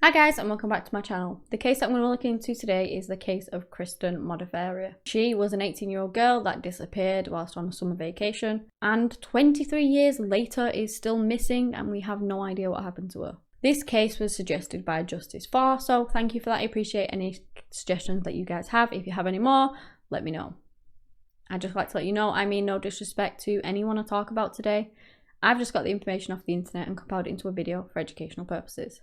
Hi guys, and welcome back to my channel. The case that I'm going to look into today is the case of Kristen Modafferi. She was an 18-year-old girl that disappeared whilst on a summer vacation, and 23 years later is still missing, and we have no idea what happened to her. This case was suggested by Justice For, so thank you for that. I appreciate any suggestions that you guys have. If you have any more, let me know. I'd just like to let you know, I mean no disrespect to anyone I talk about today. I've just got the information off the internet and compiled it into a video for educational purposes.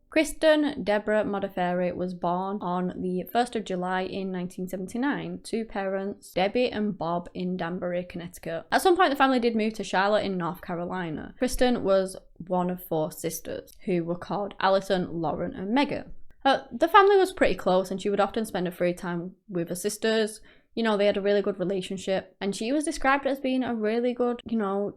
Kristen Deborah Modafferi was born on the 1st of July in 1979 to parents Debbie and Bob in Danbury, Connecticut. At some point the family did move to Charlotte in North Carolina. Kristen was one of 4 sisters who were called Allison, Lauren and Megan. The family was pretty close and she would often spend her free time with her sisters. You know, they had a really good relationship and she was described as being a really good,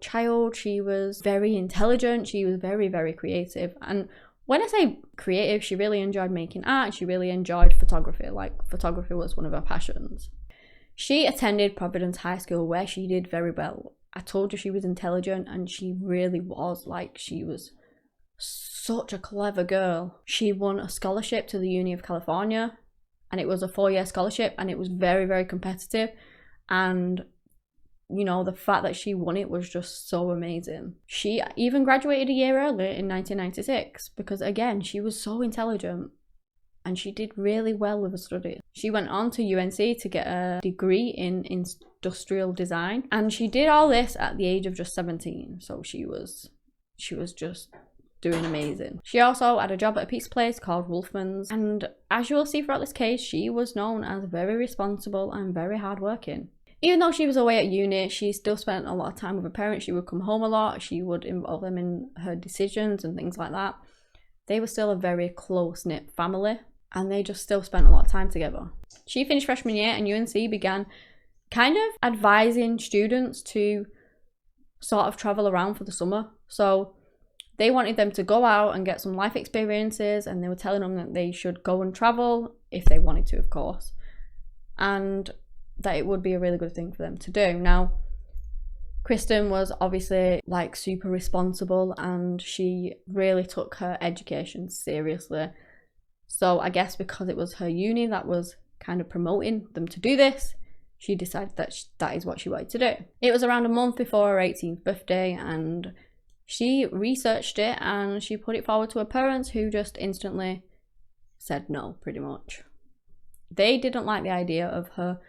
child. She was very intelligent. She was very, very creative. And when I say creative, she really enjoyed making art. She really enjoyed photography. Like, photography was one of her passions. She attended Providence High School where she did very well. I told you she was intelligent and she really was. Like, she was such a clever girl. She won a scholarship to the Uni of California and it was a 4-year scholarship and it was very, very competitive. And the fact that she won it was just so amazing. She even graduated a year earlier in 1996 because, again, she was so intelligent and she did really well with her studies. She went on to UNC to get a degree in industrial design, and she did all this at the age of just 17. So she was just doing amazing. She also had a job at a pizza place called Wolfman's, and as you will see throughout this case, she was known as very responsible and very hardworking. Even though she was away at uni, she still spent a lot of time with her parents. She would come home a lot. She would involve them in her decisions and things like that. They were still a very close-knit family and they just still spent a lot of time together. She finished freshman year and UNC began kind of advising students to sort of travel around for the summer. So they wanted them to go out and get some life experiences, and they were telling them that they should go and travel if they wanted to, of course. And that it would be a really good thing for them to do. Now, Kristen was obviously like super responsible and she really took her education seriously. So I guess because it was her uni that was kind of promoting them to do this, she decided that that is what she wanted to do. It was around a month before her 18th birthday and she researched it and she put it forward to her parents, who just instantly said no, pretty much. They didn't like the idea of her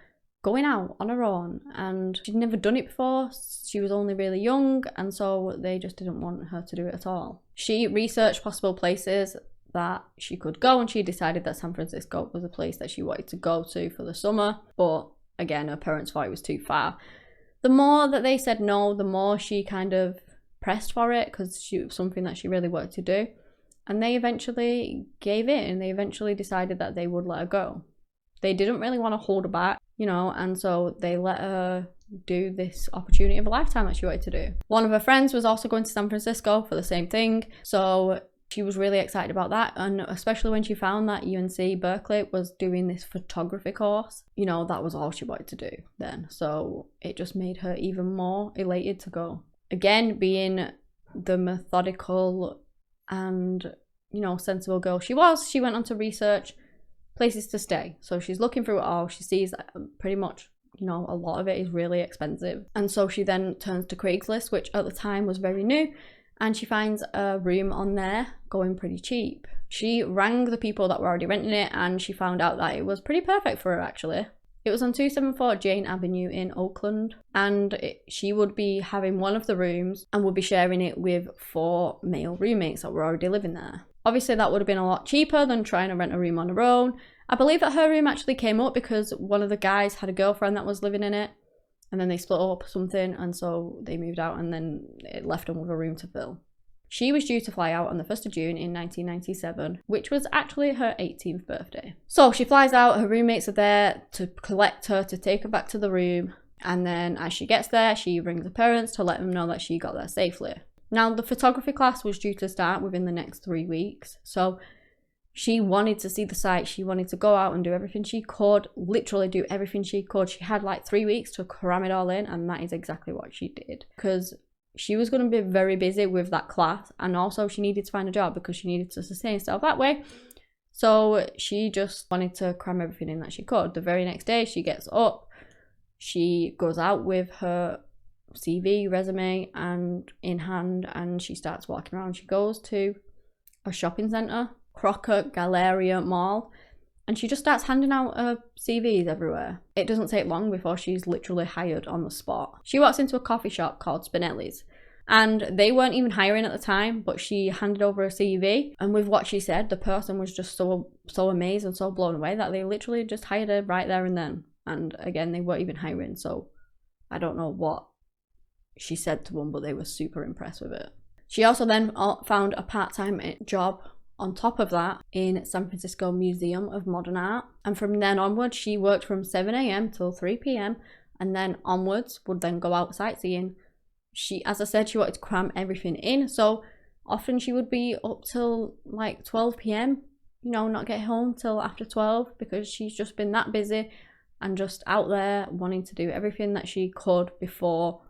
going out on her own, and she'd never done it before. She was only really young, and so they just didn't want her to do it at all. She researched possible places that she could go, and she decided that San Francisco was a place that she wanted to go to for the summer, but again, her parents thought it was too far. The more that they said no, the more she kind of pressed for it, because it was something that she really wanted to do, and they eventually gave in, and they eventually decided that they would let her go. They didn't really want to hold her back, and so they let her do this opportunity of a lifetime that she wanted to do. One of her friends was also going to San Francisco for the same thing, so she was really excited about that, and especially when she found that UNC Berkeley was doing this photography course, that was all she wanted to do then, so it just made her even more elated to go. Again, being the methodical and, sensible girl she was, she went on to research places to stay. So she's looking through it all. She sees that pretty much, a lot of it is really expensive. And so she then turns to Craigslist, which at the time was very new, and she finds a room on there going pretty cheap. She rang the people that were already renting it and she found out that it was pretty perfect for her, actually. It was on 274 Jane Avenue in Oakland, and she would be having one of the rooms and would be sharing it with 4 male roommates that were already living there. Obviously, that would have been a lot cheaper than trying to rent a room on her own. I believe that her room actually came up because one of the guys had a girlfriend that was living in it, and then they split up or something, and so they moved out, and then it left them with a room to fill. She was due to fly out on the 1st of June in 1997, which was actually her 18th birthday. So she flies out, her roommates are there to collect her, to take her back to the room, and then as she gets there, she rings her parents to let them know that she got there safely. Now, the photography class was due to start within the next 3 weeks, so She wanted to see the site. She wanted to go out and do everything she could, literally do everything she could. She had like 3 weeks to cram it all in, and that is exactly what she did. Because she was going to be very busy with that class, and also she needed to find a job because she needed to sustain herself that way. So she just wanted to cram everything in that she could. The very next day, she gets up, she goes out with her CV, resume, and in hand, and she starts walking around. She goes to a shopping centre, Crocker Galleria Mall, and she just starts handing out her CVs everywhere. It doesn't take long before she's literally hired on the spot. She walks into a coffee shop called Spinelli's, and they weren't even hiring at the time, but she handed over a CV, and with what she said, the person was just so amazed and so blown away that they literally just hired her right there and then. And again, they weren't even hiring, so I don't know what she said to them, but they were super impressed with it. She also then found a part-time job on top of that in San Francisco Museum of Modern Art, and from then onwards she worked from 7 a.m. till 3 p.m. and then onwards would then go out sightseeing. She, as I said, she wanted to cram everything in, so often she would be up till like 12 p.m, you know, not get home till after 12, because she's just been that busy and just out there wanting to do everything that she could before,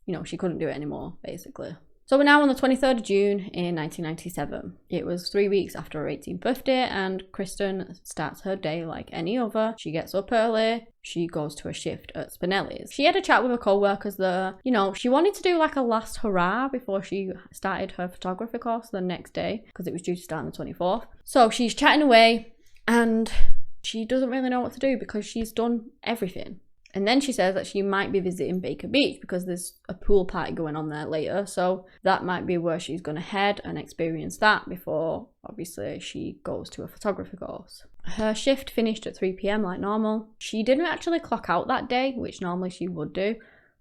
you know, she couldn't do it anymore, basically. So we're now on the 23rd of June in 1997. It was 3 weeks after her 18th birthday, and Kristen starts her day like any other. She gets up early, she goes to a shift at Spinelli's. She had a chat with her co-workers there. You know, she wanted to do like a last hurrah before she started her photography course the next day, because it was due to start on the 24th. So she's chatting away, and she doesn't really know what to do because she's done everything. And then she says that she might be visiting Baker Beach because there's a pool party going on there later. So that might be where she's going to head and experience that before, obviously, she goes to a photography course. Her shift finished at 3 p.m. like normal. She didn't actually clock out that day, which normally she would do,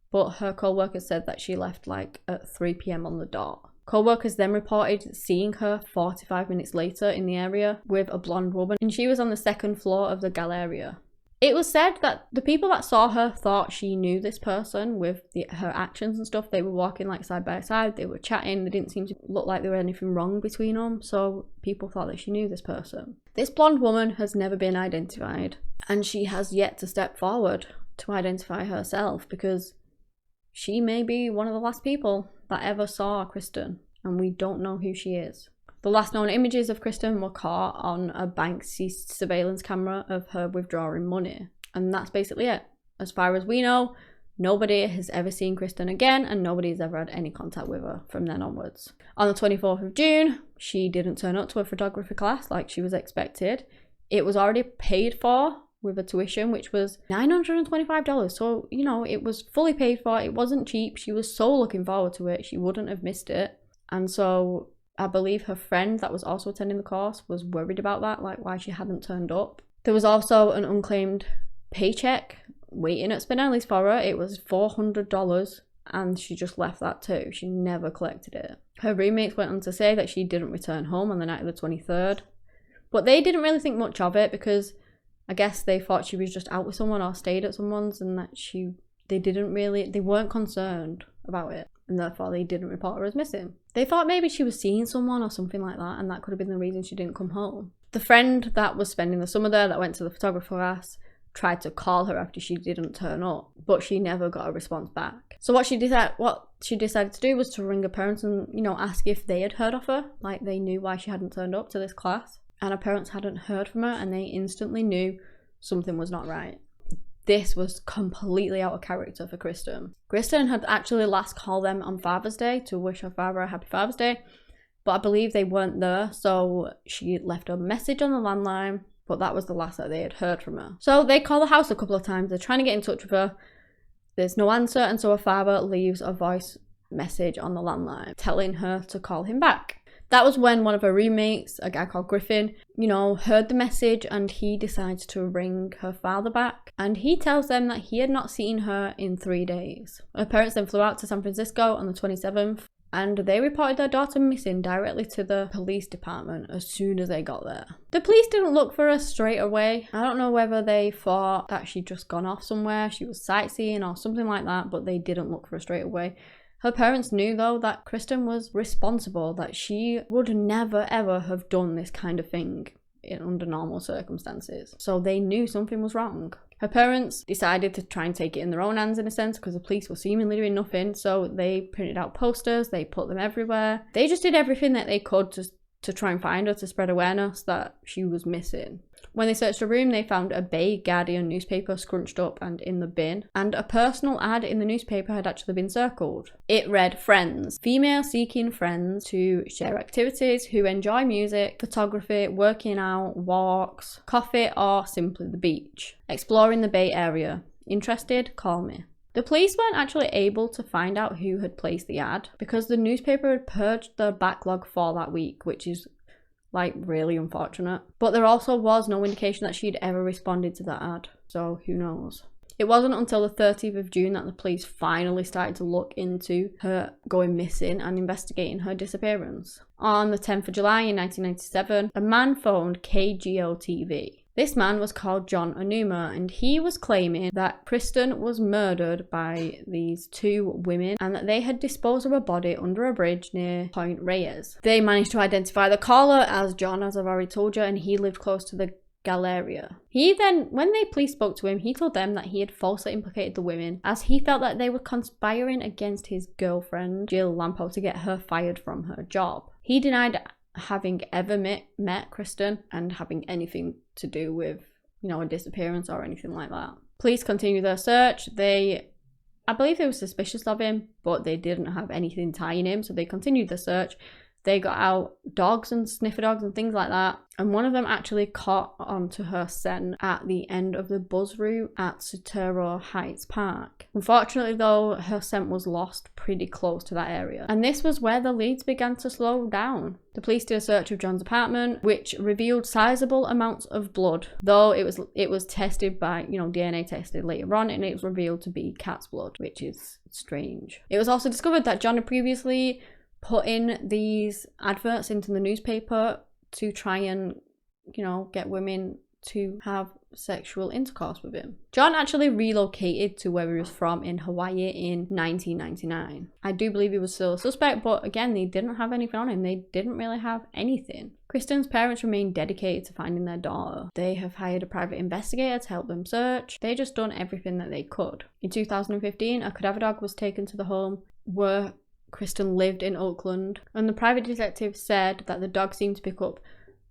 but her co-workers said that she left like at 3 p.m. on the dot. Co-workers then reported seeing her 45 minutes later in the area with a blonde woman, and she was on the second floor of the Galleria. It was said that the people that saw her thought she knew this person with her actions and stuff. They were walking like side by side, they were chatting, they didn't seem to look like there was anything wrong between them, so people thought that she knew this person. This blonde woman has never been identified, and she has yet to step forward to identify herself, because she may be one of the last people that ever saw Kristen, and we don't know who she is. The last known images of Kristen were caught on a bank surveillance camera of her withdrawing money. And that's basically it. As far as we know, nobody has ever seen Kristen again, and nobody's ever had any contact with her from then onwards. On the 24th of June, she didn't turn up to a photography class like she was expected. It was already paid for with a tuition, which was $925. So, you know, it was fully paid for. It wasn't cheap. She was so looking forward to it. She wouldn't have missed it. And so I believe her friend that was also attending the course was worried about that, like why she hadn't turned up. There was also an unclaimed paycheck waiting at Spinelli's for her. It was $400, and she just left that too. She never collected it. Her roommates went on to say that she didn't return home on the night of the 23rd, but they didn't really think much of it, because I guess they thought she was just out with someone or stayed at someone's, and that they weren't concerned about it, and therefore they didn't report her as missing. They thought maybe she was seeing someone or something like that, and that could have been the reason she didn't come home. The friend that was spending the summer there, that went to the photography class, tried to call her after she didn't turn up, but she never got a response back. So what she decided to do was to ring her parents and, you know, ask if they had heard of her, like they knew why she hadn't turned up to this class. And her parents hadn't heard from her, and they instantly knew something was not right. This was completely out of character for Kristen. Kristen had actually last called them on Father's Day to wish her father a happy Father's Day, but I believe they weren't there, so she left a message on the landline, but that was the last that they had heard from her. So they call the house a couple of times. They're trying to get in touch with her. There's no answer, and so her father leaves a voice message on the landline telling her to call him back. That was when one of her roommates, a guy called Griffin, you know, heard the message, and he decides to ring her father back. And he tells them that he had not seen her in 3 days. Her parents then flew out to San Francisco on the 27th, and they reported their daughter missing directly to the police department as soon as they got there. The police didn't look for her straight away. I don't know whether they thought that she'd just gone off somewhere, she was sightseeing or something like that, but they didn't look for her straight away. Her parents knew though that Kristen was responsible, that she would never ever have done this kind of thing under normal circumstances. So they knew something was wrong. Her parents decided to try and take it in their own hands in a sense, because the police were seemingly doing nothing. So they printed out posters, they put them everywhere. They just did everything that they could to try and find her, to spread awareness that she was missing. When they searched her room, they found a Bay Guardian newspaper scrunched up and in the bin, and a personal ad in the newspaper had actually been circled. It read, "Friends, female seeking friends to share activities, who enjoy music, photography, working out, walks, coffee, or simply the beach. Exploring the Bay Area. Interested? Call me." The police weren't actually able to find out who had placed the ad because the newspaper had purged the backlog for that week, which is like really unfortunate. But there also was no indication that she'd ever responded to that ad, so who knows. It wasn't until the 30th of June that the police finally started to look into her going missing and investigating her disappearance. On the 10th of July in 1997, a man phoned KGO-TV. This man was called John Onuma, and he was claiming that Kristen was murdered by these two women and that they had disposed of her body under a bridge near Point Reyes. They managed to identify the caller as John, as I've already told you, and he lived close to the Galleria. He then, when the police spoke to him, he told them that he had falsely implicated the women as he felt that they were conspiring against his girlfriend, Jill Lampo, to get her fired from her job. He denied having ever met Kristen and having anything to do with, a disappearance or anything like that. Police continued their search. I believe they were suspicious of him, but they didn't have anything tying him, so they continued the search. They got out dogs and sniffer dogs and things like that, and one of them actually caught onto her scent at the end of the bus route at Sotero Heights Park. Unfortunately though, her scent was lost pretty close to that area, and this was where the leads began to slow down. The police did a search of John's apartment, which revealed sizable amounts of blood, though it was tested by, DNA tested later on, and it was revealed to be cat's blood, which is strange. It was also discovered that John had previously put in these adverts into the newspaper to try and, get women to have sexual intercourse with him. John actually relocated to where he was from in Hawaii in 1999. I do believe he was still a suspect, but again, they didn't have anything on him. They didn't really have anything. Kristen's parents remain dedicated to finding their daughter. They have hired a private investigator to help them search. They just done everything that they could. In 2015, a cadaver dog was taken to the home where Kristen lived in Oakland, and the private detective said that the dog seemed to pick up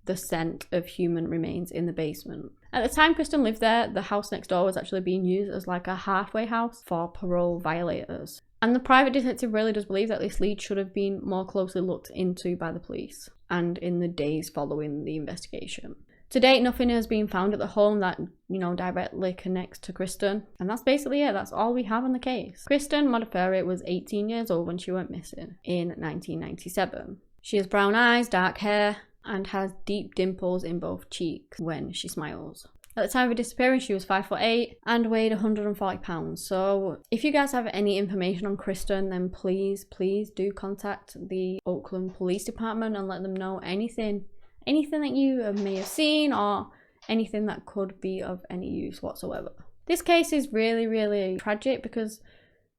the scent of human remains in the basement. At the time Kristen lived there, the house next door was actually being used as like a halfway house for parole violators. And the private detective really does believe that this lead should have been more closely looked into by the police and in the days following the investigation. To date, nothing has been found at the home that, directly connects to Kristen. And that's basically it. That's all we have on the case. Kristen Modafferi was 18 years old when she went missing in 1997. She has brown eyes, dark hair, and has deep dimples in both cheeks when she smiles. At the time of her disappearance, she was 5'8" and weighed 140 pounds. So if you guys have any information on Kristen, then please do contact the Oakland Police Department and let them know anything that you may have seen or anything that could be of any use whatsoever. This case is really, really tragic because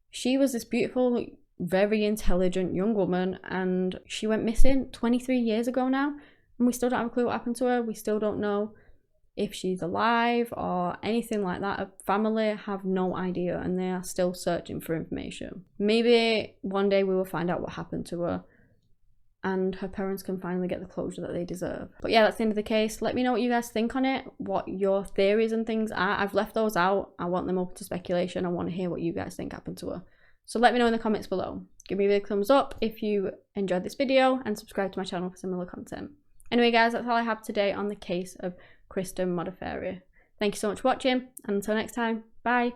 she was this beautiful, very intelligent young woman, and she went missing 23 years ago now, and we still don't have a clue what happened to her. We still don't know if she's alive or anything like that. Her family have no idea, and they are still searching for information. Maybe one day we will find out what happened to her and her parents can finally get the closure that they deserve. But yeah, that's the end of the case. Let me know what you guys think on it, what your theories and things are. I've left those out. I want them open to speculation. I want to hear what you guys think happened to her. So let me know in the comments below. Give me a big thumbs up if you enjoyed this video and subscribe to my channel for similar content. Anyway guys, that's all I have today on the case of Kristen Modafferi. Thank you so much for watching, and until next time, bye.